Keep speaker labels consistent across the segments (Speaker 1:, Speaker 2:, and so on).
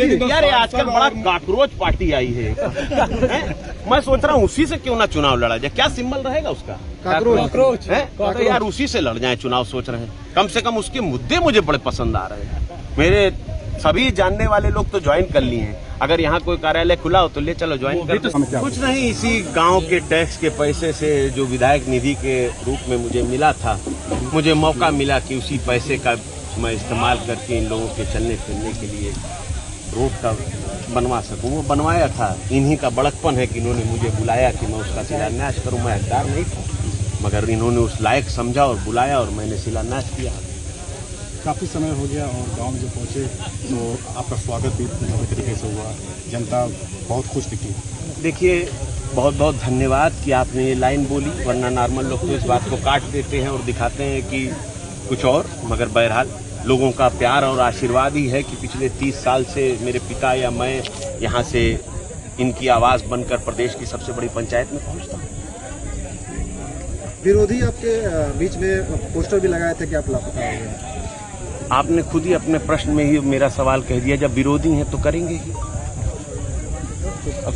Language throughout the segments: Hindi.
Speaker 1: यार ये आजकल बड़ा कॉकरोच पार्टी आई है, मैं सोच रहा हूँ उसी से क्यों ना चुनाव लड़ा जाए। क्या सिंबल रहेगा उसका?
Speaker 2: कॉकरोच
Speaker 1: है तो यार उसी से लड़ जाए चुनाव, सोच रहे हैं। कम से कम उसके मुद्दे मुझे बड़े पसंद आ रहे हैं। मेरे सभी जानने वाले लोग तो ज्वाइन कर लिए हैं। अगर यहाँ कोई कार्यालय खुला हो तो ले चलो ज्वाइन कर दो। कुछ नहीं, इसी गांव के टैक्स के पैसे से जो विधायक निधि के रूप में मुझे मिला था, मुझे मौका मिला कि उसी पैसे का मैं इस्तेमाल करके इन लोगों के चलने फिरने के लिए रोड का बनवा सकूं। वो बनवाया था। इन्हीं का बड़कपन है कि इन्होंने मुझे बुलाया कि मैं उसका शिलान्यास करूं। मैं हकदार नहीं था, मगर इन्होंने उस लायक समझा और बुलाया और मैंने शिलान्यास किया।
Speaker 3: काफ़ी समय हो गया और गांव में जब पहुंचे तो आपका स्वागत भी भव्य तरीके से हुआ, जनता बहुत खुश दिखी।
Speaker 1: देखिए, बहुत बहुत धन्यवाद कि आपने ये लाइन बोली, वरना नॉर्मल लोग तो इस बात को काट देते हैं और दिखाते हैं कि कुछ और। मगर बहरहाल लोगों का प्यार और आशीर्वाद ही है कि पिछले 30 साल से मेरे पिता या मैं यहाँ से इनकी आवाज़ बनकर प्रदेश की सबसे बड़ी पंचायत में पहुँचता हूँ।
Speaker 2: विरोधी आपके बीच में पोस्टर भी लगाए थे कि आप लापता हो गए।
Speaker 1: आपने खुद ही अपने प्रश्न में ही मेरा सवाल कह दिया। जब विरोधी हैं तो करेंगे ही।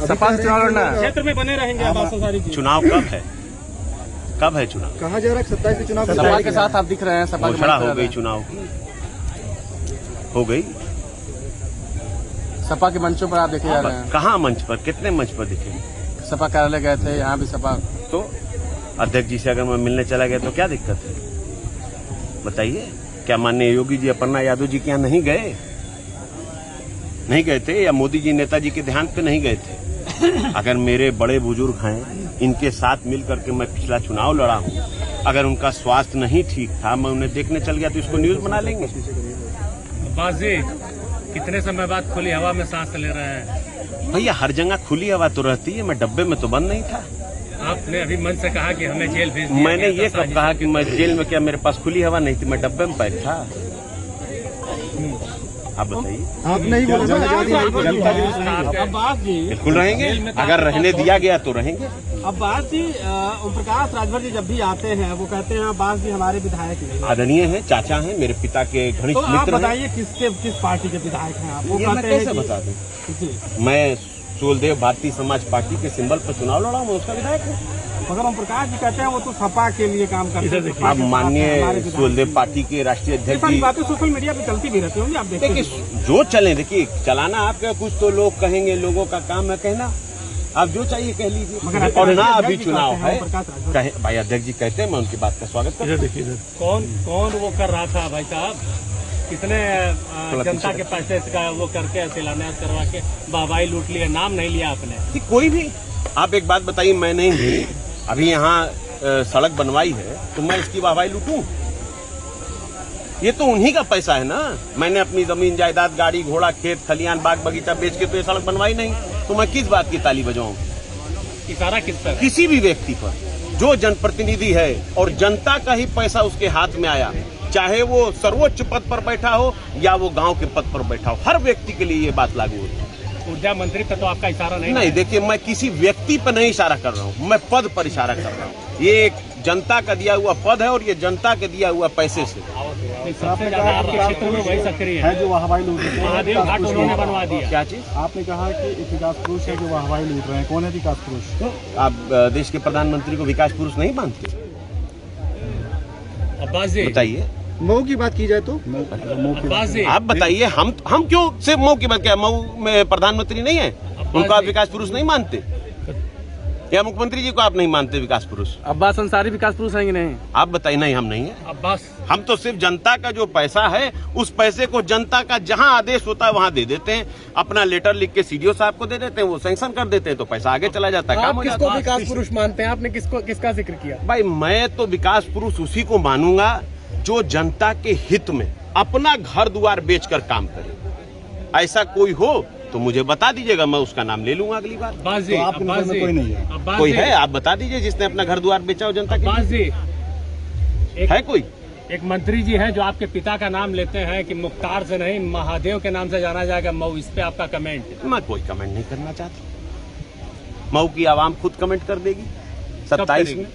Speaker 2: सपा चुनाव लड़ना
Speaker 4: क्षेत्र में बने रहेंगे आप आसासारी जी।
Speaker 1: चुनाव कब है? कब है चुनाव?
Speaker 2: कहा जा रहा है 27 के चुनाव
Speaker 4: सपा के साथ आप दिख रहे हैं। सपा
Speaker 1: घोषणा हो गई, चुनाव की हो गई।
Speaker 4: सपा के मंचों पर आप देखे जा रहे हैं।
Speaker 1: कहाँ मंच पर? कितने मंच पर दिखे?
Speaker 4: सपा कार्यालय गए थे, यहाँ भी सपा।
Speaker 1: तो अध्यक्ष जी से अगर मैं मिलने चला गया तो क्या दिक्कत है? बताइए। क्या माननीय योगी जी अपर्णा यादव जी के यहाँ नहीं गए? नहीं गए थे? या मोदी जी नेताजी के ध्यान पे नहीं गए थे? अगर मेरे बड़े बुजुर्ग हैं, इनके साथ मिल करके मैं पिछला चुनाव लड़ा हूँ, अगर उनका स्वास्थ्य नहीं ठीक था, मैं उन्हें देखने चल गया तो इसको न्यूज बना लेंगे।
Speaker 4: अब्बास जी, कितने समय बाद खुली हवा में सांस ले रहे हैं?
Speaker 1: भैया हर जगह खुली हवा तो रहती है, मैं डब्बे में तो बंद नहीं था।
Speaker 4: आपने अभी मन से कहा कि हमें जेल भेज दिया।
Speaker 1: मैंने ये कब कहा कि मैं जेल में? क्या मेरे पास खुली हवा नहीं थी? मैं डब्बे में पैक था। आप बताइए।
Speaker 2: आप नहीं बोला
Speaker 4: अब्बास जी
Speaker 1: बिल्कुल रहेंगे, अगर रहने दिया गया तो रहेंगे।
Speaker 4: अब्बास जी, ओम प्रकाश राजभर जी जब भी आते हैं वो कहते हैं अब्बास जी हमारे विधायक नहीं।
Speaker 1: आदरणीय हैं, चाचा हैं, मेरे पिता के घनिष्ठ
Speaker 4: तो आप
Speaker 1: मित्र हैं।
Speaker 4: बताइए किस पार्टी के विधायक हैं आप? वो
Speaker 1: ये मैं
Speaker 4: कहते हैं
Speaker 1: कैसे
Speaker 4: कि-
Speaker 1: बता दूं?
Speaker 4: जी।
Speaker 1: मैं सुलदेव भारतीय समाज पार्टी के सिंबल पर चुनाव लड़ा, मैं उसका विधायक हूँ।
Speaker 4: मगर ओम प्रकाश जी कहते हैं वो तो सपा के लिए काम करते हैं।
Speaker 1: अब माननीय सुलदेव पार्टी के राष्ट्रीय अध्यक्ष जी,
Speaker 4: बातें सोशल मीडिया पे चलती भी रहती होंगी, आप देखते
Speaker 1: देखिए
Speaker 4: हैं।
Speaker 1: जो चले, देखिए चलाना आपका, कुछ तो लोग कहेंगे, लोगों का काम है कहना। आप जो चाहिए कह लीजिए। और ना अभी चुनाव है, कहे भाई अध्यक्ष जी कहते हैं, मैं उनकी बात का स्वागत करता हूं।
Speaker 4: कौन वो कर रहा था भाई साहब? कितने जनता के पैसे का वो करके शिलान्यास करवा के वाहवाही लूट लिया, नाम नहीं लिया आपने।
Speaker 1: कोई भी, आप एक बात बताइए, मैं नहीं अभी यहाँ सड़क बनवाई है तो मैं इसकी वाहवाही लूटूं? ये तो उन्हीं का पैसा है ना। मैंने अपनी जमीन जायदाद, गाड़ी घोड़ा, खेत खलियान, बाग बगीचा बेच के तो ये सड़क बनवाई नहीं, तो मैं किस बात की ताली बजाऊं?
Speaker 4: इशारा किस पर?
Speaker 1: किसी भी व्यक्ति पर जो जनप्रतिनिधि है और जनता का ही पैसा उसके हाथ में आया, चाहे वो सर्वोच्च पद पर बैठा हो या वो गांव के पद पर बैठा हो, हर व्यक्ति के लिए ये बात लागू होती है।
Speaker 4: ऊर्जा मंत्री पर तो आपका इशारा
Speaker 1: नहीं, देखिए मैं किसी व्यक्ति पर नहीं इशारा कर रहा हूँ, मैं पद पर इशारा कर रहा हूँ। ये एक जनता का दिया हुआ पद है और ये जनता के दिया हुआ पैसे से।
Speaker 4: सबसे ज्यादा आपके क्षेत्र में वही सक्रिय
Speaker 3: है जो हवाई लूट रहे हैं।
Speaker 4: महादेव घाट उन्होंने बनवा दिया।
Speaker 1: क्या चीज?
Speaker 3: आपने कहा कि एक विकास पुरुष है जो हवाई लूट रहे हैं। कौन है विकास पुरुष?
Speaker 1: आप देश के प्रधानमंत्री को विकास पुरुष नहीं मानते?
Speaker 4: अब्बास जी
Speaker 1: बताइए।
Speaker 2: मऊ की बात की जाए तो
Speaker 4: अब्बास जी,
Speaker 1: आप बताइए, हम क्यों सिर्फ मऊ की बात? क्या मऊ में प्रधानमंत्री नहीं है, उनको आप विकास पुरुष नहीं मानते? या मुख्यमंत्री जी को आप नहीं मानते विकास पुरुष?
Speaker 4: अब्बास अंसारी विकास पुरुष हैं कि नहीं?
Speaker 1: आप बताइए। नहीं, हम नहीं है।
Speaker 4: अब्बास,
Speaker 1: हम तो सिर्फ जनता का जो पैसा है, उस पैसे को जनता का जहां आदेश होता है वहां दे देते हैं। अपना लेटर लिख के सीडीओ साहब को दे देते हैं, वो सैंक्शन कर देते हैं, तो पैसा आगे चला जाता है, काम हो जाता है।
Speaker 4: विकास पुरुष मानते हैं? आपने किसका जिक्र किया?
Speaker 1: भाई मैं तो विकास पुरुष उसी को मानूंगा जो जनता के हित में अपना घर द्वार बेचकर काम करे। ऐसा कोई हो तो मुझे बता दीजिएगा, मैं उसका नाम ले लूंगा अगली बार।
Speaker 4: अब्बास जी,
Speaker 3: तो आपके नजर में कोई नहीं है?
Speaker 1: कोई है? आप बता दीजिए जिसने अपना घर द्वार बेचा हो जनता के।
Speaker 4: अब्बास जी,
Speaker 1: है कोई?
Speaker 4: एक मंत्री जी हैं जो आपके पिता का नाम लेते हैं कि मुख्तार से नहीं महादेव के नाम से जाना जाएगा मऊ, इस पे आपका कमेंट?
Speaker 1: मैं कोई कमेंट नहीं करना चाहता। मऊ की आवाम खुद कमेंट कर देगी 27 में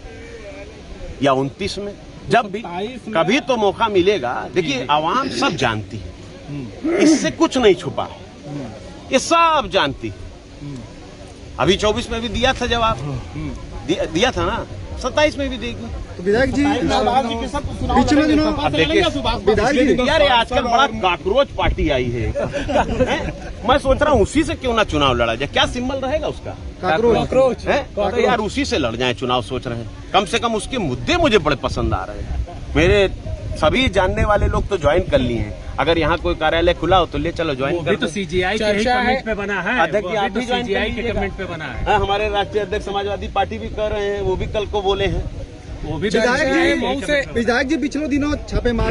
Speaker 1: या 29 में, जब भी कभी तो मौका मिलेगा। देखिए आवाम सब जानती है, इससे कुछ नहीं छुपा। ये सब जानती। अभी 24 में भी दिया था जवाब, दिया था ना, 27 में भी देगी।
Speaker 2: तो विधायक जी पिछले दिनों
Speaker 1: अब देखिए
Speaker 2: विधायक जी
Speaker 1: यार, ये आजकल बड़ा काकरोच पार्टी आई है, हैं? मैं सोच रहा हूँ उसी से क्यों ना चुनाव लड़ा जाए। क्या सिंबल रहेगा उसका?
Speaker 2: काकरोच
Speaker 1: है तो यार उसी से लड़ जाए चुनाव, सोच रहे हैं। कम से कम उसके मुद्दे मुझे बड़े पसंद आ रहे हैं। मेरे सभी जानने वाले लोग तो ज्वाइन कर लिए हैं। अगर यहाँ कोई कार्यालय खुला हो तो ले चलो ज्वाइन कर।
Speaker 4: तो सीजीआई के कमेंट पे बना है,
Speaker 1: अध्यक्ष जी, आप भी ज्वाइन
Speaker 4: सीजीआई के
Speaker 1: कीजिएगा।
Speaker 4: कमेंट पे बना है।
Speaker 1: हाँ, हमारे राष्ट्रीय अध्यक्ष समाजवादी पार्टी भी कर रहे हैं, वो भी कल को बोले हैं।
Speaker 4: वो भी
Speaker 2: विधायक जी पिछले दिनों छापेमारी